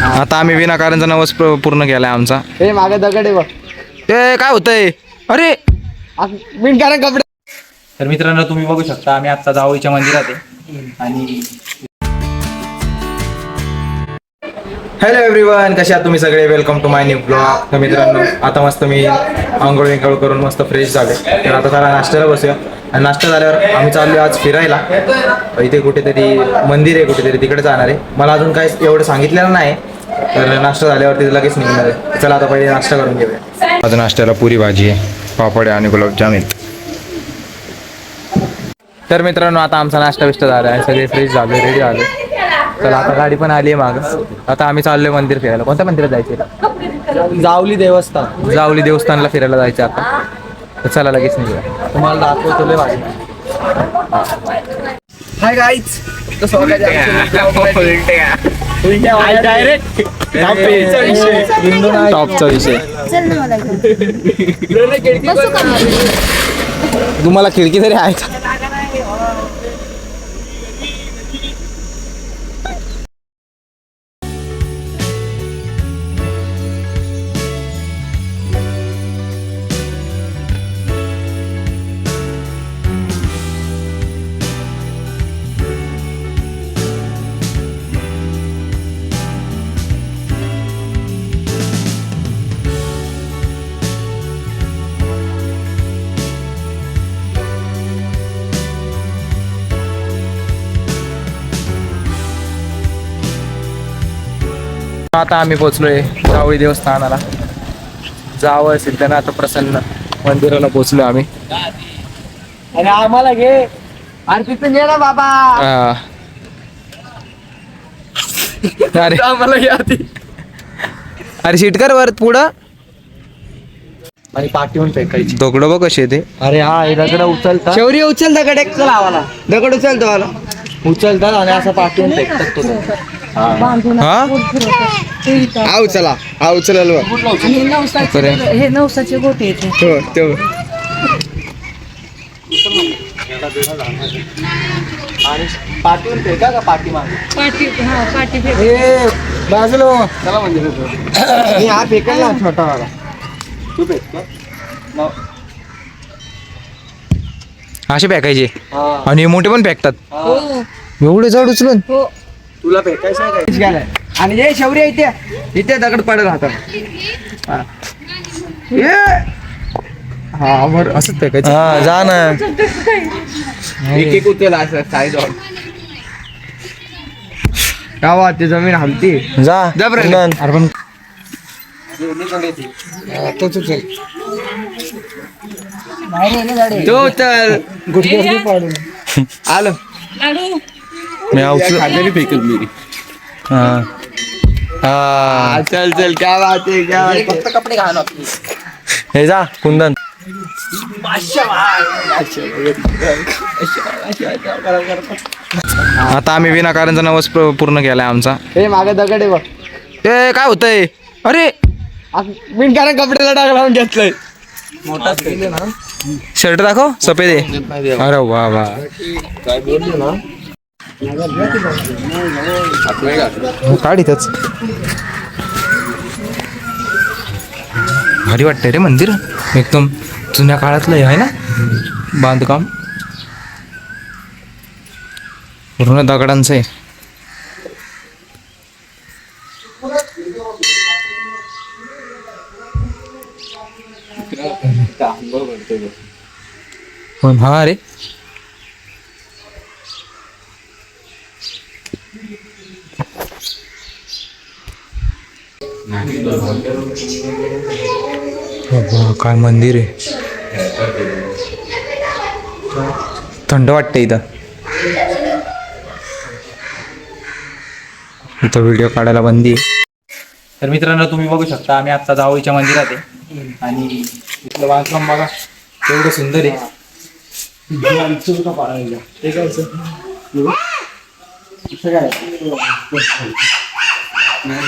आता आम्ही विनाकारणचा नवस पूर्ण केलाय आमचा. हे मागे दगड आहे बघ. ते काय होतंय अरे बिनकारण कपडे. तर मित्रांनो तुम्ही बघू शकता आम्ही आता जावळीच्या मंदिरात आहे आणि हॅलो एव्हरीवन, कसे आहात तुम्ही सगळे. Welcome to my new blog. तर मित्रांनो आता मस्त मी आंघोळ विंघोळ करून मस्त फ्रेश झाले. तर आता जरा नाश्त्याला बसूया आणि नाश्ता झाल्यावर आम्ही चाललो आज फिरायला. इथे कुठेतरी मंदिर आहे कुठेतरी तिकडे जाणार आहे. मला अजून काही एवढं सांगितलेलं नाही. तर नाश्ता झाल्यावरती लगेच निघणार आहे. चला आता पहिले नाश्ता करून घेऊया. आज नाश्त्याला पुरी भाजी आहे, पापड आणि गुलाबजाम आहेत. तर मित्रांनो आता आमचा नाश्ता बिष्टा झाला आहे, सगळे फ्रेश झाले, रेडी झाले. चला आता गाडी पण आली आहे मागं. आता आम्ही चाललोय मंदिर फिरायला. कोणत्या मंदिरात जायचं? जावली देवस्थान. जावली देवस्थानला फिरायला जायचं आता. तर चला लगेच निघूया. तुम्हाला दाखवतो लय भारी. Hi guys. डायरेक्ट टॉपचा विषय. तुम्हाला खिडकी तरी आहे का? आता आम्ही पोहोचलोय जावळी देवस्थानाला. जावळ सिद्धनाथ प्रसन्न मंदिराला पोहोचलो आम्ही. अरे आम्हाला घे. अरे तिथं घे ना बाबा. अरे आम्हाला घे आधी. अरे शिटकर वर पुढं आणि पाठीवून फेकायची. दगड बघ कसे ते. अरे हा हे दगड उचलतात. शौर्य उचल दगड एक. चल आम्हाला दगड उचलतो मला. उचलतात आणि असं पाठवून फेकतात तो. हा आव चला आव उचल. हे नवसाचे गोटे येते. आणि पाठवून फेका का पाठीमागे. पाठी हे बाजूला चला म्हणजे हा फेकल ना छोटा वाला. तू फेकतो असे फेकायचे हा. आणि मोठे पण फेकतात. हो एवढे जड उचलून. हो तुला भेटायचं आहे. आणि हे शौर्य इथे इथे दगड पडत राहतात. हा वर असंच फेकायचं. हा जा ना. एक एक उचल असं साईज गावात ते जमीन हलती. जा जा बरं. कुंदन. अरे पण तोच उचल. तो उचल. आलो. लाडू मी उचल. खाली फेकल मी. हा हा चल चल क्या बात है क्या बात है. फक्त कपडे घालून हे जा कुंदन. आता आम्ही विनाकारणचा नवस पूर्ण केलाय आमचा. हे मागे दगड आहे बघ. ते काय होतंय अरे बिनकारण कपड्याला डाग लावून घेतलंय. मोठा शर्ट दाखव सफेद आहे. अरे वा वा. काढ इथंच. भारी वाटतंय रे मंदिर. एकदम जुन्या काळातलं आहे ना बांधकाम. पूर्ण दगडांचं आहे. हा रे काय मंदिर आहे. थंड वाटतं इथं. इथं व्हिडिओ काढायला बंदी आहे. तर मित्रांनो तुम्ही बघू शकता आम्ही आता जावळीच्या मंदिरात आहे आणि इथलं बांधकाम बघा एवढं सुंदर आहे.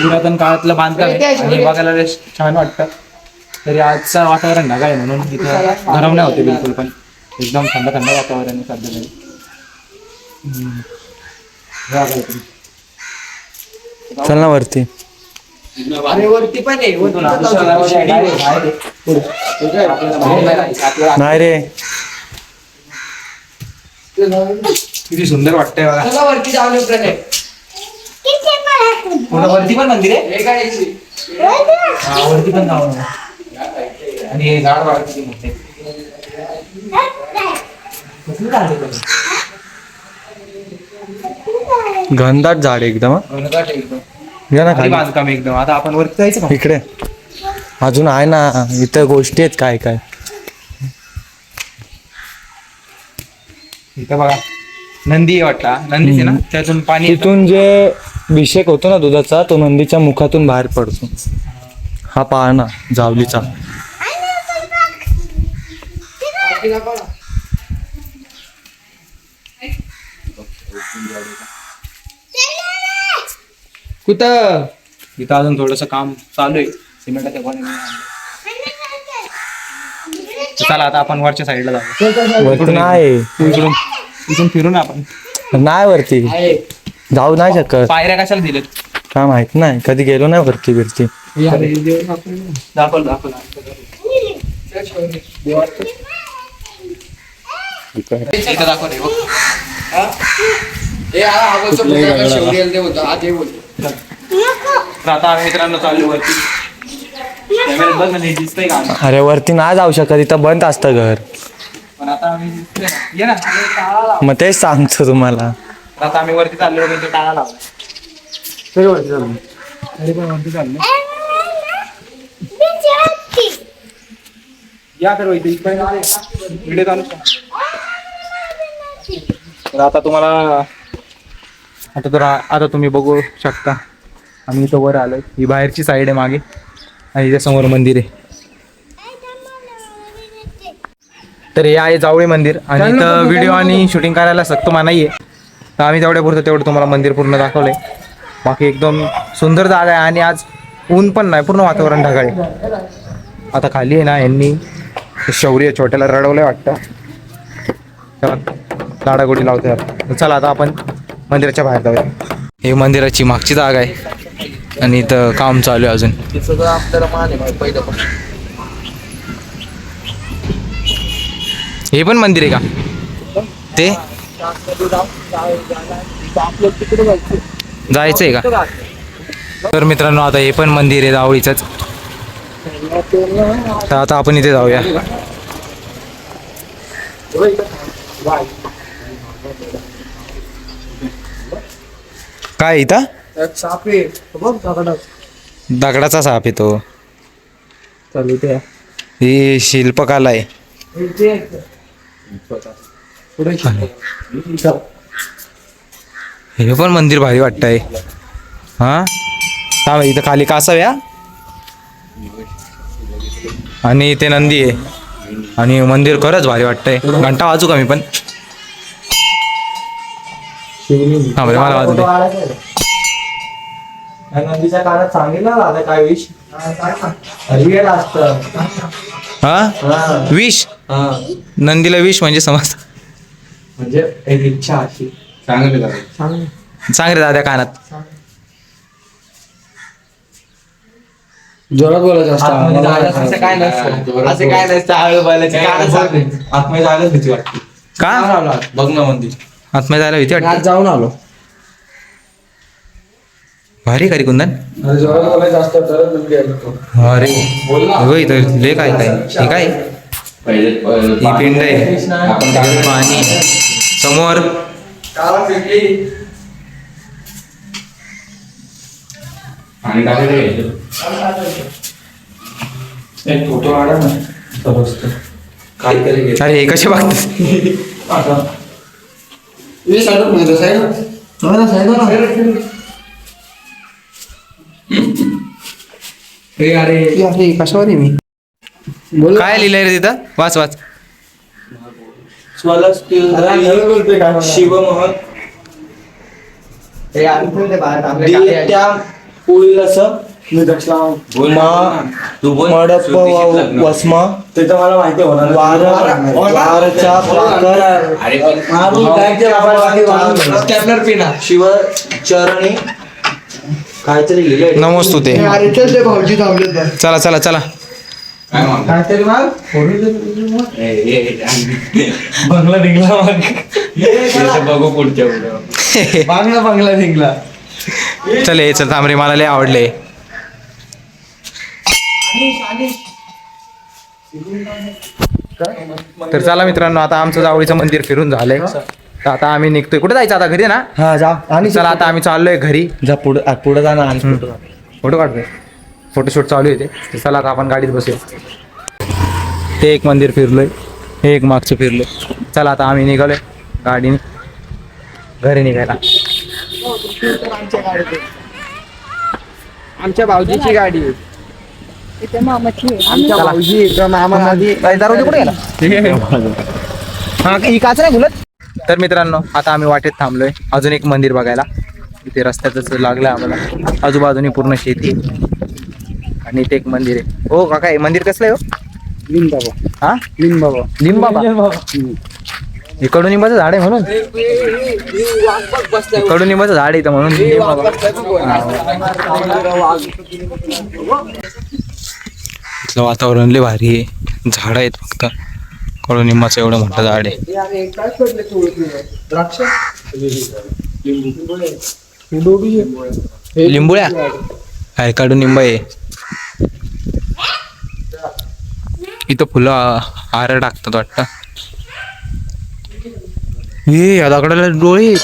पुरातन काळातलं बांधकाम आहे आणि बघायला छान वाटतं. तरी आजचं वातावरण ढगाळ आहे म्हणून इथं गरम नाही होते बिलकुल पण. एकदम थंड थंड वातावरण आहे सध्या तरी. चल ना वरती. आणि वरती पण आहे वरती पण जाऊ शकतो. नाही रे, किती सुंदर वाटतंय बघा. चला वरती जाऊन प्रणय. वरती पण मंदिर आहे. हे काय हा, वरती पण जाऊ नका. आणि हे झाड बघा किती मोठे. कसली झाडे बघा. घनदाट झाड एकदम हा. घनदाट आहे एकदम. या ना खाली खाली बांधकाम एकदम. आता आपण वरती जायचं का? इकडे अजून आहे ना, इथं गोष्टी आहेत काय काय. इथं बघा नंदी आहे वाटतं. नंदीच आहे ना, त्यातून पाणी येतं. तिथून जे अभिषेक होतो ना दुधाचा, तो नंदीच्या मुखातून बाहेर पडतो. हा पहा ना जावलीचा. कुठं इथं अजून थोडस काम चालू आहे. सिमेंटाच्या गोण्या चला आता आपण वरच्या साईडला जाऊ. वरती नाही, इकडून इथून फिरून आपण. नाही वरती जाऊ नाही शकत. पायऱ्या कशाला दिलेत? काय माहित नाही, कधी गेलो नाही वरती बिरती. दाखल दाखल. इथं दाखव रे बघ. हे शेवटी होतं आज हे बोलतो. तर आता आम्ही मित्रांनो चाललो वरती. कॅमेऱ्यात बघ ना, हे दिसतंय का? अरे वरती नाही जाऊ शकत, इथं बंद असतं घर. पण आता आम्ही दिसतोय ना. ये ना टाळा लाव. मग तेच सांगतो तुम्हाला. तर आता आम्ही वरती चाललो म्हणजे टाळा लावला. तरी वरती चाललो. तरी पण वरती चाललो. या तर वैद्य व्हिडिओ चालू कर. तर आता तुम्हाला आता तुम्ही बघू शकता आम्ही इथं वर आलोय. ही बाहेरची साईड आहे मागे आणि इथे समोर मंदिर आहे. तर हे आहे जावळी मंदिर आणि इथं व्हिडिओ आणि शूटिंग करायला सक्त मनाई आहे. तर आम्ही तेवढं तुम्हाला मंदिर पूर्ण दाखवलंय. बाकी एकदम सुंदर जागा आहे आणि आज ऊन पण नाही, पूर्ण वातावरण ढगाळ आहे. आता खाली आहे ना, यांनी शौर्य छोट्याला रडवलंय वाटतं. लाडागोडी लावते. चला आता आपण मंदिराच्या बाहेर जाऊया. हे मंदिराची मागची जागा आहे आणि इथं काम चालू आहे अजून. ते सगळं आपल्याला मान आहे पहिलं पण. हे पण मंदिर आहे का? ते जायचंय का? तर मित्रांनो आता हे पण मंदिर आहे जावळीचंच. तर आता आपण इथे जाऊया. काय इथं साप आहे बघ दगडात. दगडाचा साप आहे तो. चालू ते ही शिल्पकला आहे. पुढे हे पण मंदिर भारी वाटतंय. हा थांब, इथं खाली कासव्या आणि इथे नंदी आहे आणि मंदिर खरंच भारी वाटतंय. घंटा वाजू का मी पण? हा बरं, मला वाजू दे. नंदीच्या कानात सांगितलं ना काय विष रिअल असतं. हा विष? नंदीला विष म्हणजे समज. म्हणजे एक इच्छा अशी. सांग रे दादा कानात. जोरात बोलायचं असं काय नसतं. असं काय नसतं. हळू बोलायचं. आत्म्या जायलाच भीती वाटते. का? बघ ना मंदिर. आत्म्या जायला भीती वाटते. जाऊन आलो. भारी का रे कुंदन? जोरात बोलायचं असतं तर अरे हो, इथं ले काय काय हे काय? ही पिंड आहे. पाणी समोर. फोटो काढा ना. अरे हे कसे बघतात? अरे कशावर आहे मी? काय लिहिलंय रे तिथं? वाच वाच. शिवमोहन हे आम्ही बाहेर आपल्या त्या पोळीला मडप वसमा त्याचं मला माहिती होणार. वारच्या स्टॅपलर पिना शिव चरणी नमोस्तू ते अरे चल ते भाऊजी थांबलेत बघ. चला चला चला काहीतरी माग बंगला निघला बघू पुढच्या व्हिडिओ. बांगला निघला. चल हे चल थांब रे मला लय आवडले तर चला मित्रांनो आता आमचं जावळीचं मंदिर फिरून झालंय तर आता आम्ही निघतोय कुठे जायचं आता घरी ना हा जा आणि चला आता आम्ही चाललोय घरी जा पुढे पुढे जा ना आणि photo काढ. फोटो काढतोय फोटोशूट चालू आहे ते चला आता आपण गाडीत बसूया ते एक मंदिर फिरलोय हे एक मागचं फिरलोय चला आता आम्ही निघालोय गाडीने घरी निघायला आमच्या भाऊजीची गाडी आहे. इथे मामाची आहे. आमच्या भाऊजी इथं मामा आधी दारू कुठे गेला हा ही काच नाही बोलत तर मित्रांनो आता आम्ही वाटेत थांबलोय अजून एक मंदिर बघायला इथे रस्त्यातच लागलं आम्हाला आजूबाजूनी पूर्ण शेती आणि इथे एक मंदिर आहे हो काका हे मंदिर कसलं आहे हो लिंबाबा हा लिंबाबा लिंबाबा हे कडुनिंबाचं झाड आहे म्हणून कडुनिंबाचं झाड आहे इथं म्हणून लिंबाबा. इथलं वातावरण लय भारी आहे झाड आहेत फक्त कडुनिंबाचं एवढं मोठं झाड आहे द्राक्ष लिंबुळ्या आहे कडुनिंब आहे इथं फुलं हार टाकतात वाटतं हे या दगडाला डोळे आहेत.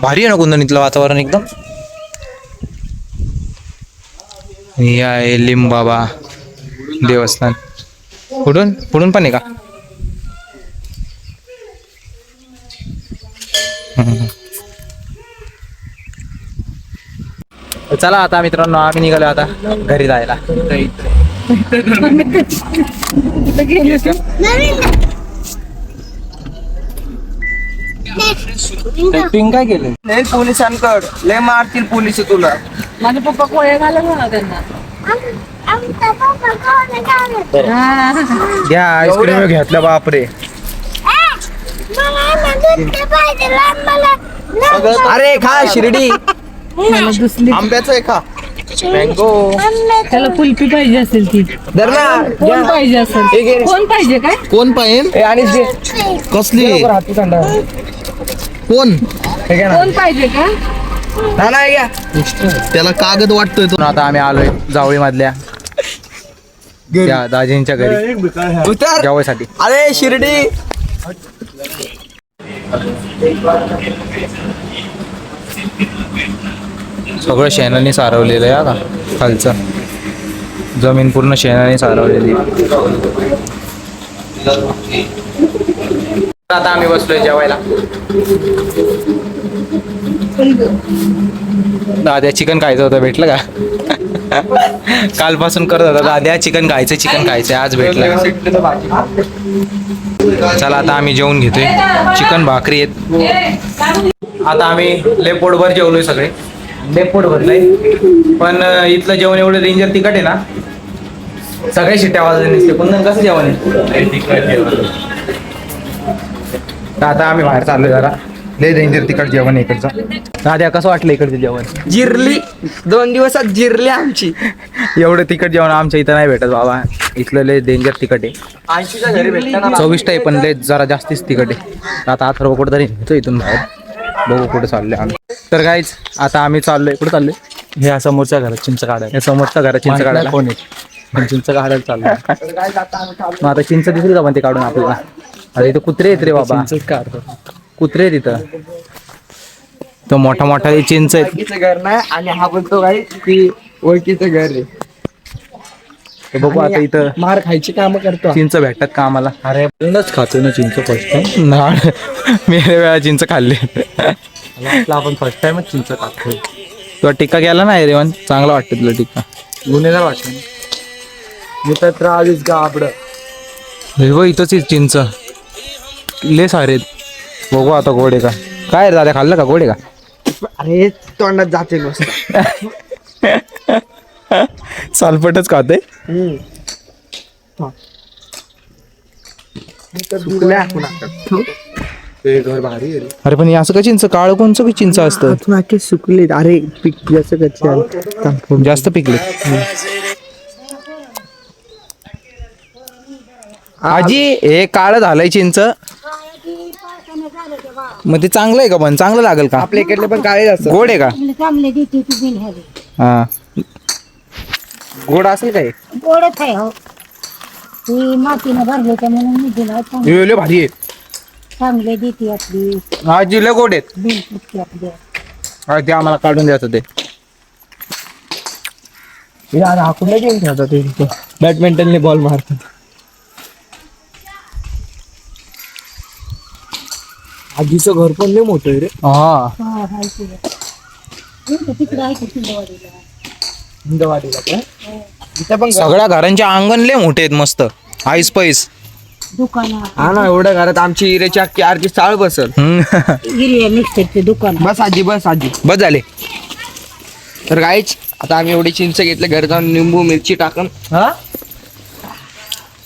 भारी आहे ना कुंदनीतलं वातावरण एकदम हे आहे लिंबाबा देवस्थान पुढून पुढून पण आहे का चला आता मित्रांनो आम्ही निघालो आता घरी जायला तिथे गेले होते. पिंक काय केलं लय पोलिसांकड लय मारतील पोलिस तुला. माझे पप्पा कोळ्या घालत होता त्यांना हा. घ्या आईस्क्रीम घेतलं बापरे अरे खा शिर्डी त्याला दुसरी आंब्याचं आहे खा मँगो त्याला कुल्फी पाहिजे असेल ती धर ना कोण पाहिजे असेल कोण पाहिजे काय कोण पाहिजे आणि कसली कोण कोण पाहिजे का नाही घ्या त्याला कागद वाटतोय तो आता आम्ही आलोय जावळी मधल्या त्या दाजींच्या घरी उतर जेवायसाठी अरे शिर्डी सगळं शेणाने सारवलेलं आहे का खालचं जमीन पूर्ण शेणाने सारवलेली आता आम्ही बसलोय जेवायला दाद्या चिकन खायचं होतं भेटलं का कालपासून करत होता दाद्या चिकन खायचं आज भेटलं चला आता आम्ही जेवून घेतोय चिकन भाकरी आहेत आता आम्ही लय पोटभर जेवलोय सगळे लय पोट भरलंय पण इथलं जेवण एवढं डेंजर तिखट आहे ना सगळे शिट्ट्या वाजले नसते पण कसं जेवण आहे तर आता आम्ही बाहेर चाललोय जरा लय डेंजर तिखट जेवण आहे इकडचं दाद्या कसं वाटलं इकडचं जेवण जिरली 2 दिवसात जिरली आमची एवढं तिखट जेवण आमच्या इथं नाही भेटत बाबा इथलं लय डेंजर तिखट आहे 80च्या घरी भेटतं चविष्ट आहे पण लय जरा जास्तीच तिखट आहे आता अथर्व कुठं तरी नेतो इथून बाहेर बघू कुठे चाललोय आम्ही तर काहीच आता आम्ही चाललोय कुठे चाललोय ह्या समोरच्या घरात चिंच काढायला या समोरच्या घरात चिंच काढायला कोण आहे पण चिंच काढायला चाललं मग आता चिंच दिसली का पण ते काढून आपल्याला अरे इथं कुत्रे आहेत रे बाबा चिंच काढतो कुत्रे आहेत इथं तो मोठा मोठा चिंच आहेत ओळखीचं घर नाही आणि हा बोलतो काय की ओळखीचं घर आहे ते बघू आता इथं मार खायची कामं करतो चिंच भेटतात का आम्हाला अरे आपणच खातो ना चिंच फर्स्ट टाइम नाड मी लय वेळा चिंच खाल्ले आपण फर्स्ट टाइमच चिंच खातोय तुला टिक्का केला ना रेवण चांगला वाटतं तुला टिक्का गुन्हेगार वाटतं मी तर त्रास गाबड हे बघ इथंच आहे चिंच लय सारे आहेत. बघू आता गोडे का काय रे दादा खाल्लं का गोडे का अरे तोंडात जाते मस्त सालपटच खाते सुकल्या पुन्हा ते घर भारी आहे रे. अरे पण हे असं काय चिंच काळ कोणचं बी चिंच असतं आतून आखे सुकले अरे पीक जास्त कच्चे आहे. जास्त पिकले आजी हे काळ झालंय चिंच मग ते चांगलं आहे का पण चांगलं लागेल का आपल्या इकडले पण काळे असतात. गोड आहे का चांगले देते ती बिन ह्याले हा गोड असेल काय गोडच आहे हो ती मातीनं भरले त्या म्हणून मी दिला चांगले हे लय भारी आहे चांगले देते आपली आजी लय गोड आहेत बिन फुटते आपली हा, ते आम्हाला काढून द्यायचं ते यार हाकून गेम खेळतात ते बॅडमिंटनने बॉल मारतात. आजीचं घर पण लय मोठं आहे रे. हा हा माहिती आहे तिकडे आहे किंडवाडीला हिंदवाडीला का? इथं पण सगळ्या घरांचे अंगण लय मोठे आहेत मस्त आईस पैस दुकानात हा ना एवढ्या घरात आमची हिरेची अख्खी आरची चाळ बसल. हिरव्या मिक्सरचे दुकान बस आजी बस आजी. बस झाले तर गाईच आता आम्ही एवढी चिंच घेतले घरी जाऊन लिंबू मिरची टाकून हा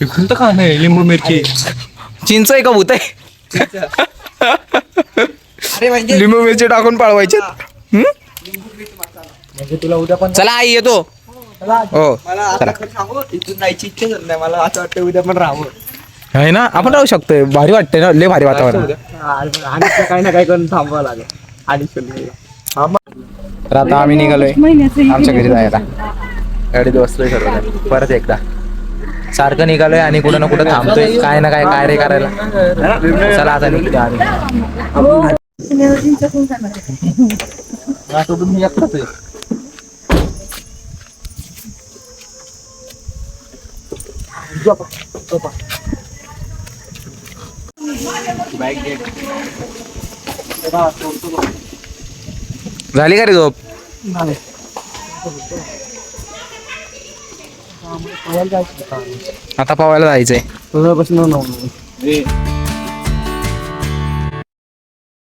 कोणतं खाणं आहे लिंबू मिरची चिंच आहे का भूत आहे अरे म्हणजे लिंबू मिरची टाकून पाळवायचे म्हणजे तुला उद्या पण चला आई येतो हो मला आता सांगू इथून जायची इच्छा झाली नाही मला असं वाटतं उद्या पण राहावं. आहे ना आपण राहू शकतोय भारी वाटतंय ना लय भारी वातावरण आणि काही ना काही करून थांबावं लागेल आणि तर आता आम्ही निघालोय महिन्याचं आमच्या घरी जायला गाडीत बसलोय सर्व परत एकदा सारखं निघालोय आणि कुठं ना कुठं थांबतोय काय ना काय कार्य करायला चला आता निघतो आम्ही झाली का रे झोप आता पवायला जायचंय तुझ्यापासून